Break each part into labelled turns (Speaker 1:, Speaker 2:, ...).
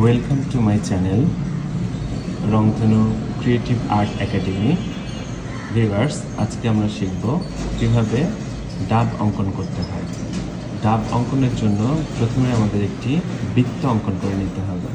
Speaker 1: Welcome to my channel রংধনু creative art academy. Viewers, আজকে আমরা শিখব কিভাবে ডাব অঙ্কন করতে হয়। ডাব অঙ্কনের জন্য প্রথমে আমাদের একটি বৃত্ত অঙ্কন করে নিতে হবে।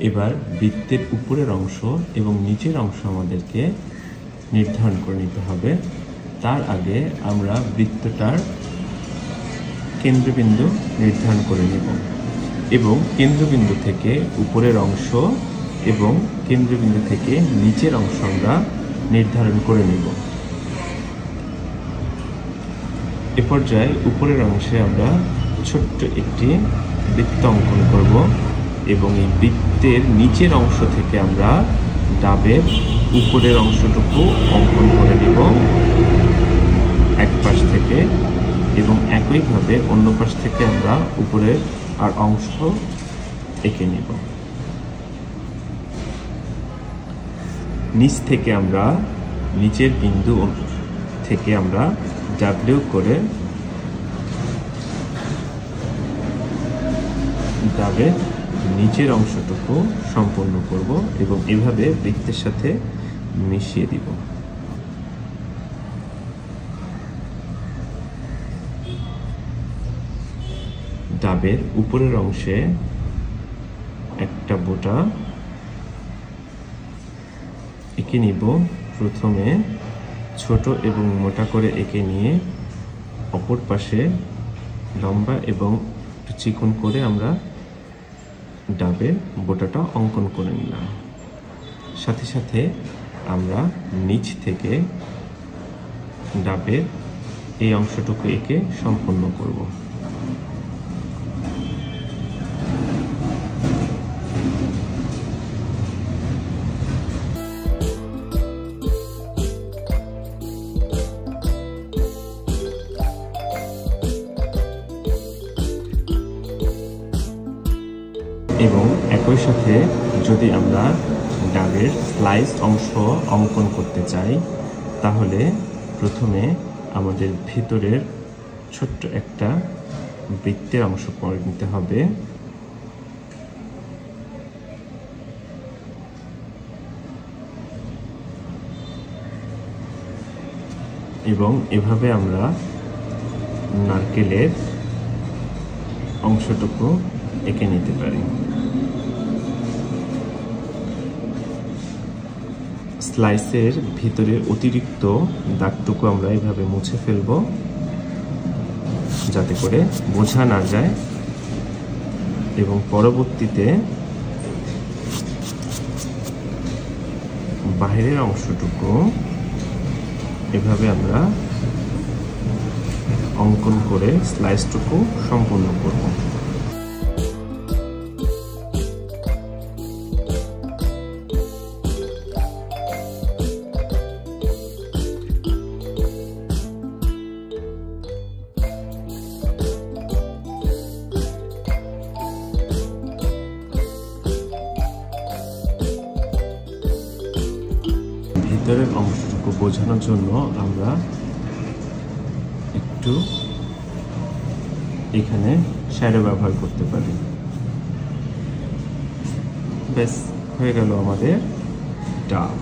Speaker 1: এবার বৃত্তের উপরের অংশ এবং নিচের অংশ আমাদেরকে নির্ধারণ করে নিতে হবে। তার আগে আমরা বৃত্তটার কেন্দ্রবিন্দু নির্ধারণ করে নেব এবং কেন্দ্রবিন্দু থেকে উপরের অংশ এবং কেন্দ্রবিন্দু থেকে নিচের অংশ আমরা নির্ধারণ করে নেব। এ পর্যায়ে উপরের অংশে আমরা ছোট্ট একটি বৃত্ত অঙ্কন করব এবং এই বৃত্তের নিচের অংশ থেকে আমরা ডাবের উপরের অংশটুকু অঙ্কন করে নেব এক পাশ থেকে, এবং একইভাবে অন্য পাশ থেকে আমরা উপরের আর অংশ এঁকে নেব। নিচ থেকে আমরা নিচের বিন্দু থেকে আমরা ডাব্লিউ করে ডাবের নিচের অংশটুকু সম্পূর্ণ করব এবং এভাবে বৃত্তের সাথে মিশিয়ে দিব। ডাবের উপরের অংশে একটা বোটা এঁকে নিব। প্রথমে ছোট এবং মোটা করে এঁকে নিয়ে অপর পাশে লম্বা এবং চিকন করে আমরা ডাবের বোটাটা অঙ্কন করে নিলাম। সাথে সাথে আমরা নিচ থেকে ডাবের এই অংশটুকু এঁকে সম্পন্ন করব। এবং একই সাথে যদি আমরা ডাবের স্লাইস অংশ অঙ্কন করতে চাই, তাহলে প্রথমে আমাদের ভিতরের ছোট্ট একটা বৃত্তের অংশ করে নিতে হবে এবং এভাবে আমরা নারকেলের অংশটুকু এঁকে নিতে পারি। স্লাইসের ভিতরের অতিরিক্ত দাগটুকু আমরা এভাবে মুছে ফেলব, যাতে করে বোঝা না যায়, এবং পরবর্তীতে বাহিরের অংশটুকু এভাবে আমরা অঙ্কন করে স্লাইসটুকু সম্পূর্ণ করব। ভিতরের অংশটুকু বোঝানোর জন্য আমরা একটু এখানে শ্যাডো ব্যবহার করতে পারি। ব্যাস, হয়ে গেল আমাদের ডাব।